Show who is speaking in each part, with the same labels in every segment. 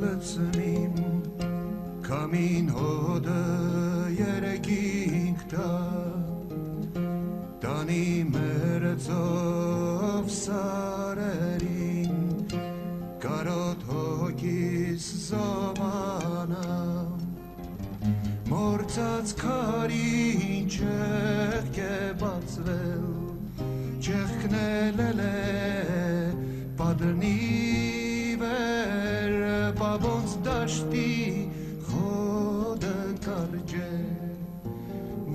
Speaker 1: լցնիմ Քամին հոդը երեքինք տա Տանի մերձով սարերին Կարոտ հոգիս զոմանամ Մորցած քարին չեղք է բացվել Չեղքնել է պատնի վեր Բաբոնց դաշտի խոդը կարջե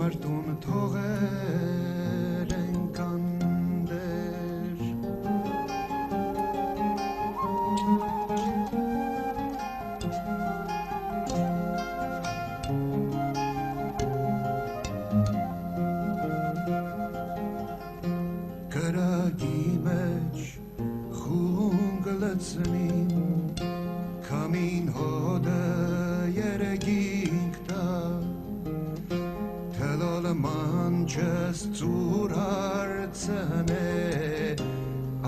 Speaker 1: Մրտուն թողեր են կանդեր Կրագի մեջ խունգ լցնիմ Քամին հոդը երեքինք տա Թելոլ մանչս ծուր հարցնե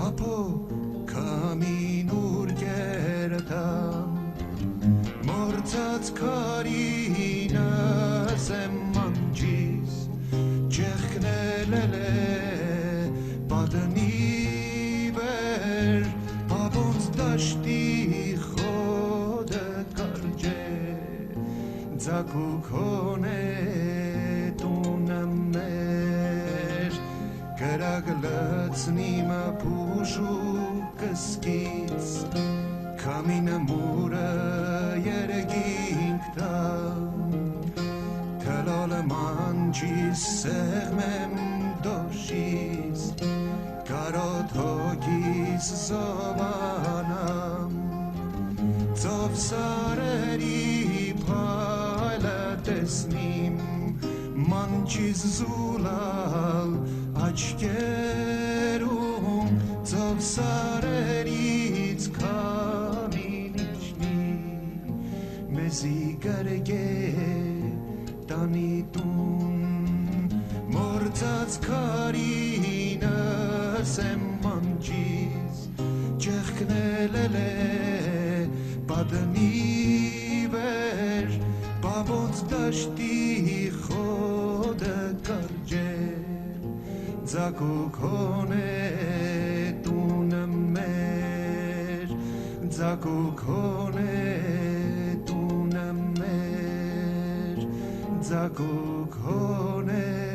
Speaker 1: Ապո քամին ուր կերտամ Մորցած քարինս եմ մանչիս Չեղքնել է պատնի վեր Բաբոնց դաշտի խոդը կարջե Ձակուկ հոնե տունը մեր Կրակ լցնիմ փուշու կսկից Քամինը մուրը երեքինք տա Թելոլը մանչիս սեղմեմ դոշիս Կարոտ հոգիս զոմանամ Ծով սարերի փայլը տեսնիմ Մանչիս զուլալ աչկերում Ծով սարերից քամին իջնի Մեզի գարգե տանի տուն Մորցած քարինս եմ մանչիս Չեղքնել է պատնի վեր Բաբոնց դաշտի խոդը կարջե Ձակուկ հոնե տունը մեր Ձակուկ հոնե տունը մեր Ձակուկ հոնե